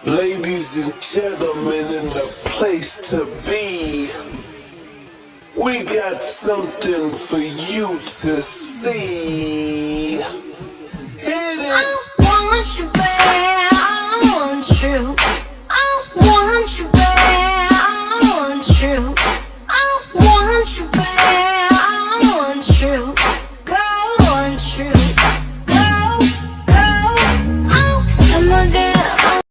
Ladies and gentlemen, in the place to be, we got something for you to see. Hit it! I want you, babe, I want you. I want you, babe, I want you. I want you, babe, I want you. Go, want you. Go, go. Oh, summer girl.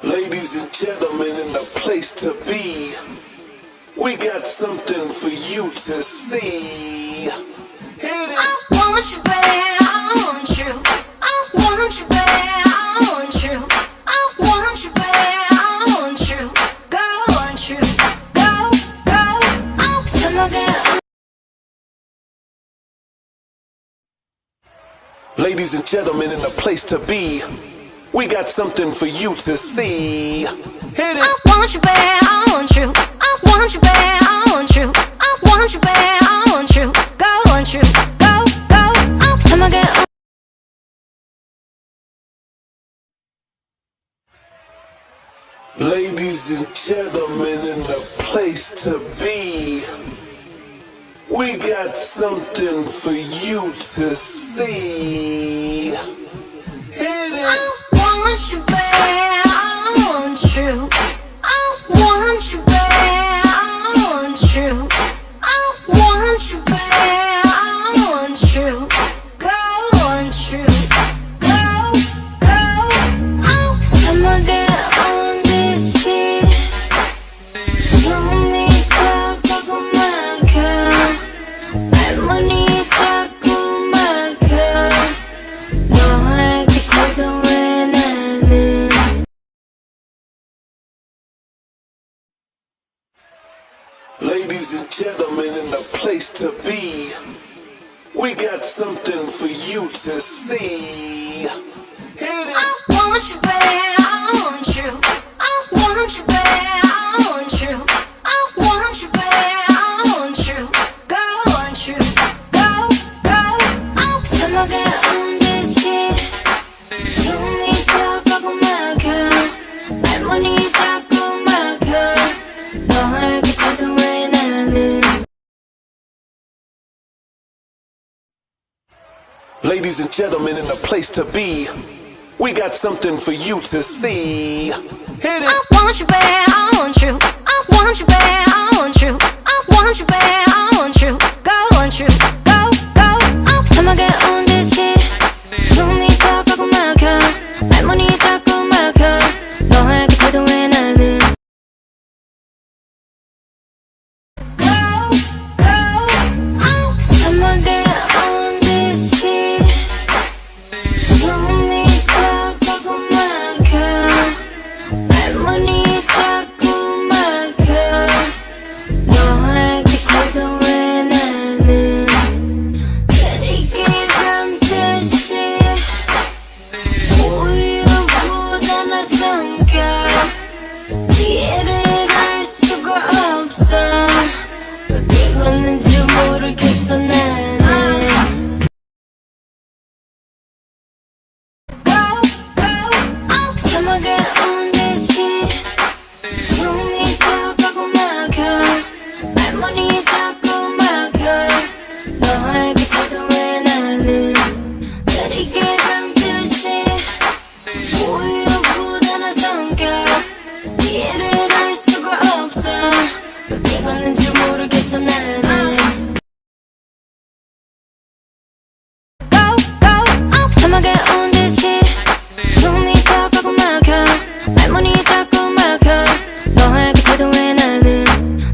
Ladies and gentlemen, in the place to be, we got something for you to see. Hit it! I want you, babe, I want you. I want you, babe, I want you. I want you, babe, I want you. Go, want you. Go, go. Oh, summer girl. Ladies and gentlemen, in the place to be, we got something for you to see. Hit it! I want you, babe, I want you. I want you, babe, I want you. I want you, babe, I want you. Go, want you. Go, go. Oh, summer girl. Ladies and gentlemen, in the place to be, we got something for you to see. Hit it! I want you, babe, I want you. I want you, babe, I want you. I want you, babe, I want you. Go, want you. Go, go. Oh, summer girl on this shit. Show me talk my girl. 할머니 자꾸 막혀. 너에게 고도해 나는. Ladies and gentlemen, in the place to be, we got something for you to see. Hit it! I want you, babe, I want you. I want you, babe, I want you. I want you, babe, I want you. Go, want you. Go, go. Oh, summer girl on this shit. show me talk 막혀. 할머니 자꾸 막혀. 너에게 고도해 나는. Ladies and gentlemen, in the place to be, we got something for you to see. Hit it! I want you, babe, I want you. I want you, babe, I want you. I want you, babe, I want you. Go, want you. Go, go. Oh, summer girl on this shit. show me talk 막혀. 할머니 자꾸 막혀. 너에게 고도해 나는. Go, go. Oh, summer girl on this shit. show me talk 막혀. 할머니 자꾸 막혀. 너에게 고도해 나는. 느리게 감듯이 우유보다는 성격. 이해를 할 수가 없어. 왜 그러는지 모르겠어 나는. Go, go. Oh, summer girl on this shit. show me talk 막혀. 할머니 자꾸 막혀. 너에게 고도해 나는. 느리게 감듯이 우유보다는 성격. 이해를 할 수가 없어. 왜 그러는지 모르겠어 나는. Go, go. Oh, summer girl on this shit. show me talk 막혀. 할머니 자꾸 막혀. 너에게 고도해 나는.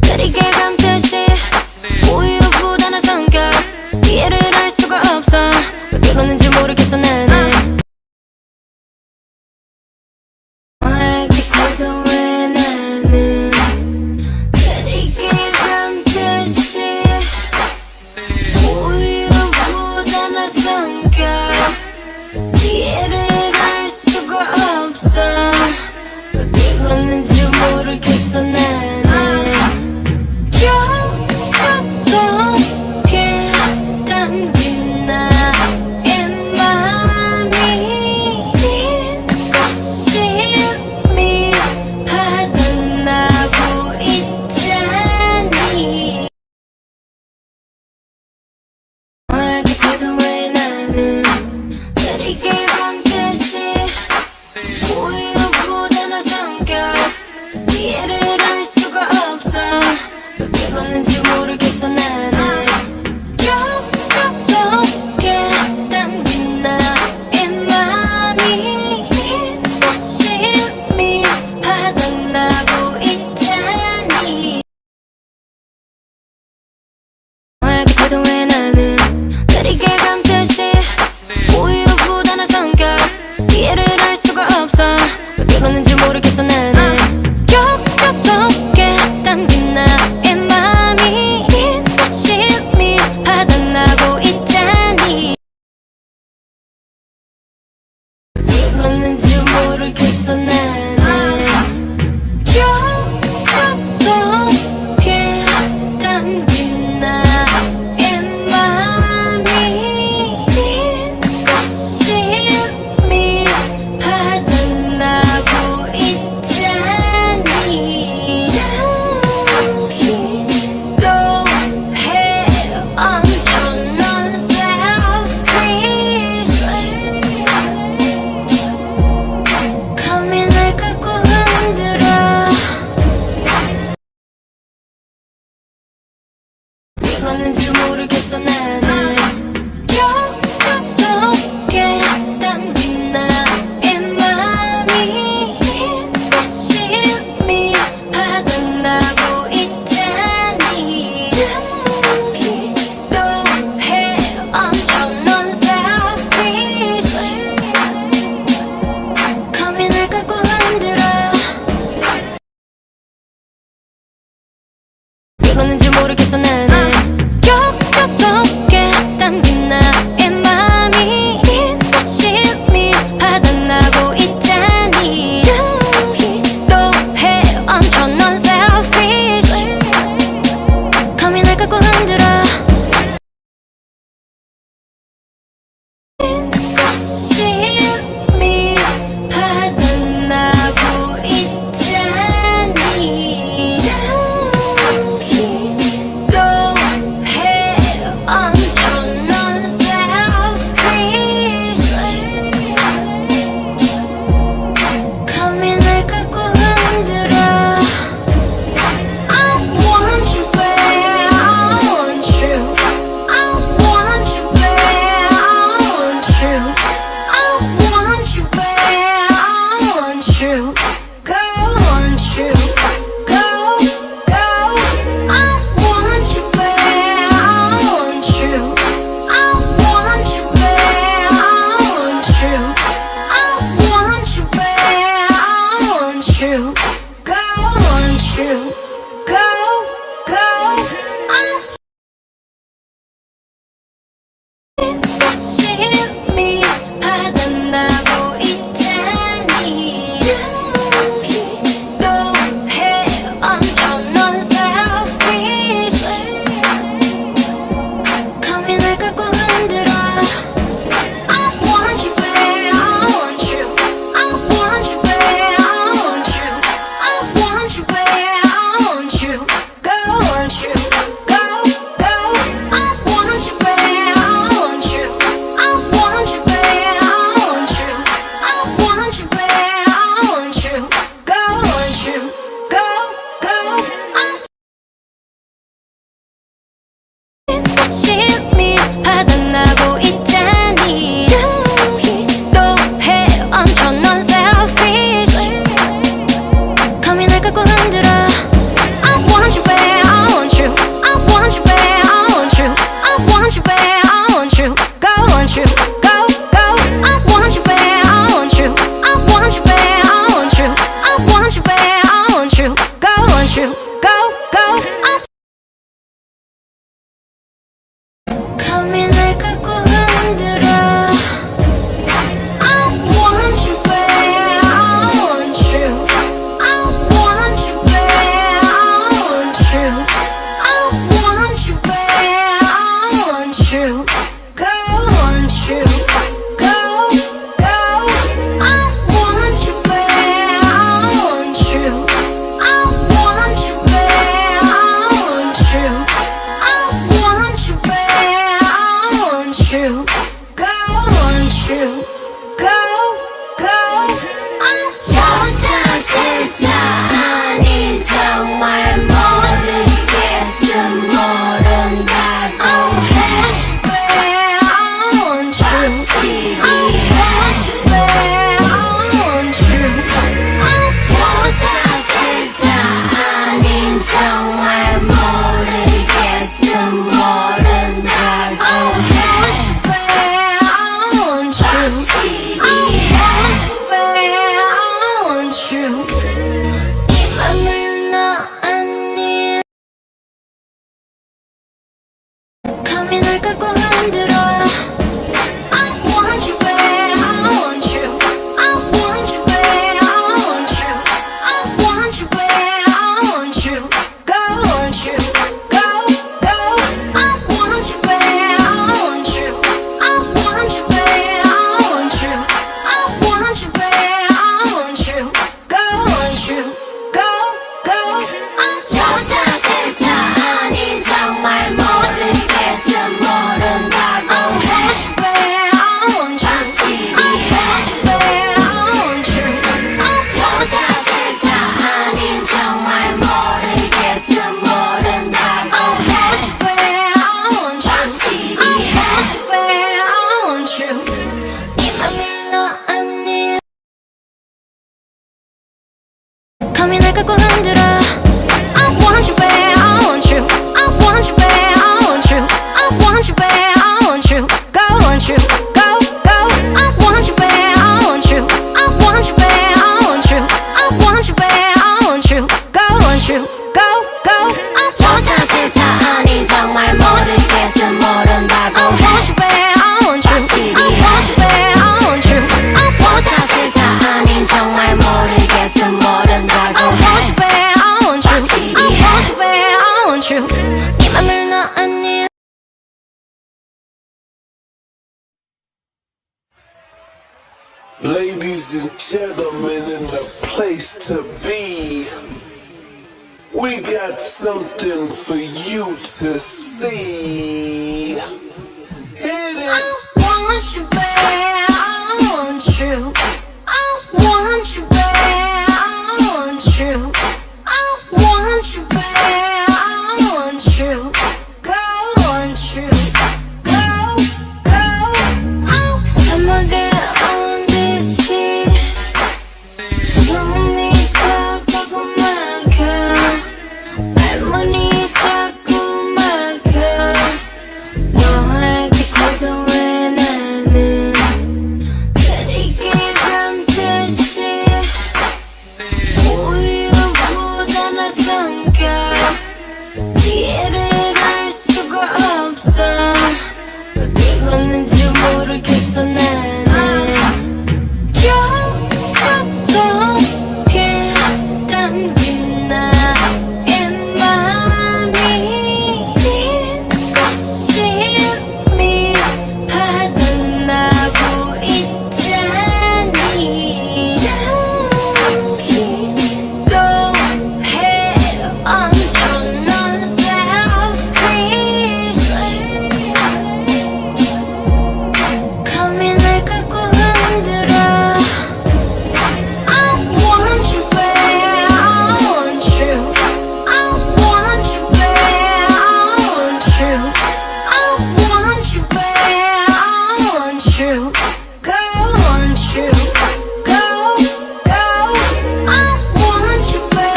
느리게 감듯이 우유보다는 성격. 이해를 할 수가 없어. 왜 그러는지 모르겠어 나는. 너에게 고도해 나는. 느리게 감듯이 우유보다는 성격. 이해를 할 수가 없어. 왜 그러는지 모르겠어 나는. 곁 속에 담긴 나의 마음. go untrue. Go, go. 좋다 싫다 아닌 정말 모르겠음 모른다고 해. Swear untrue. Swear untrue. 좋다 싫다 아닌 정말 모르겠음 모른다고 해. Swear untrue. Swear untrue. 이 맘을 너 아니 감히 날 깎고 흔들어. I want you back, I want you. I want you back, I want you. I want you back, I want you. Go want you, go, go. I want you back, I want you. I want you back, I want you. I want you back, I want you. Go want you, go, go. 좋다 싫다 아닌 정말 모르겠음 모른다고 해. Swear I want you. I want you back, I want you. 좋다 싫다 아닌 정말 모르겠음 모른다고 해. Swear I want you. I want you back, I want you. 이 맘을 너 아니 감히 날 깎고 흔들어. I want you back, I want you. I want you back, I want you. I want you back, I want you. Go want you, go, go. I want you back, I want you. I want you back, I want you. I want you back, I want you. Go want you, go, go. 좋다 싫다 아닌 정말 모르겠음 모른다고 해. I want you back, I want you. I want you back, I want you. 좋다 싫다 아닌 정말 모르겠음 모른다고 해. I want you back, I want you. I want you back, I want you. 이 맘을 너 아니 Ladies and gentlemen, in the place to be, we got something for you to see. Hit it! I want you back, I want you. I want you back, I want you. I want you back, I want you. Go want you, go, go. Summer girl on this shit. Slow me 가고 막혀. 할머니 자꾸 막혀. 너에게 커도 왜 나는 느리게 잠듯이 우유보다는 성격 이해를 할 수가 없어. 이거는지 모르겠어 나는 곁에 담긴 나의 맘이 거심이 바닥나고 있잖니. 잡히도 해 엄청난 selfish. 감히 날 깎고 흔들어. I want you back, I want you. I want you back, I want you. I want you back, I want you. Go want you, go, go. I want you back,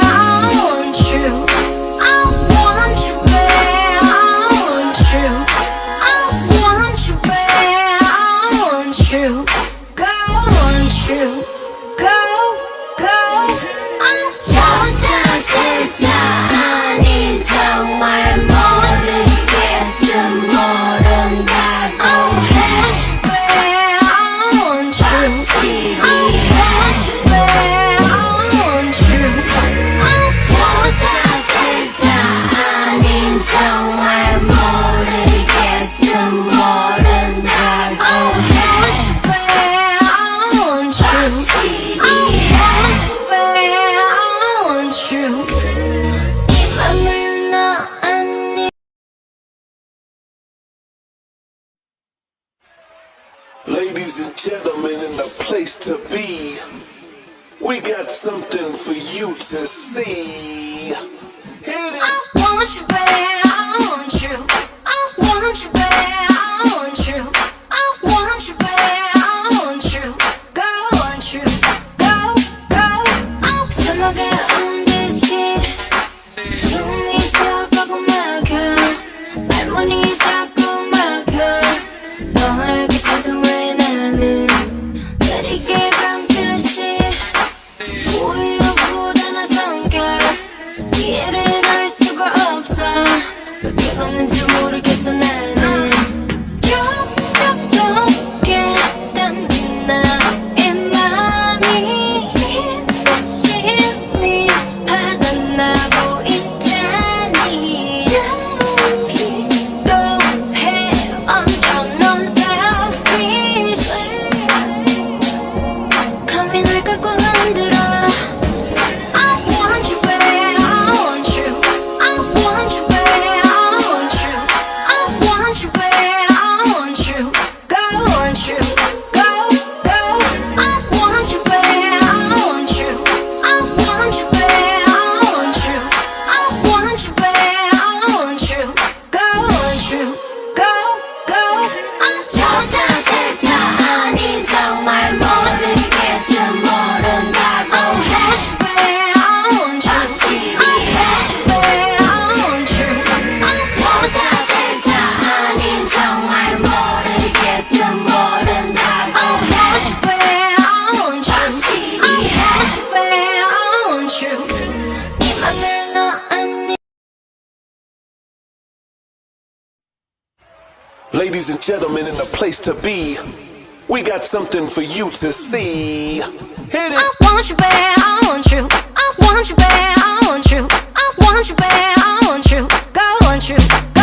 I want you. I want you back, I want you. I want you back, I want you. Go want you, go, go. 좋다 싫다 아닌 정말 모르겠음 모른다고 해. Swear I want you. I want you back, I want you. 좋다 싫다 아닌 정말 모르겠음 모른다고 해. I want you back, Ladies and gentlemen, in the place to be, we got something for you to see. Hit it. I want you, babe, I want you. I want you, babe, I want you. I want you, babe, I want you. Go, want you. Go, go. I'm summer게 on this shit. 숨이 턱하고 막혀. 말문이 자꾸 막혀. 너에게 가도 왜 나는 느리게 감듯이 우유보다는 성격 이해를 할 수가 없어 왜 그러는지 모르겠어 나는 겹쳐 속에 담긴 나의 맘이 열심히 바닥나고 있잖니 필요해 엄청난 selfish 고민을 깎고 흔들어 I want you, babe, I want you. I want you, babe, I want you. I want you, babe, I want you. Go, want you. Go, go. I want you, babe, I want you. I want you, babe, I want you. I want you, babe, I want you. Go, want you. Go, go. I'm 좋다 싫다 아닌 정말 모르겠어 모른다고 해. Ladies and gentlemen, in the place to be, we got something for you to see. Hit it. I want you, babe, I want you. I want you, babe, I want you. I want you, babe, I want you. Go, want you.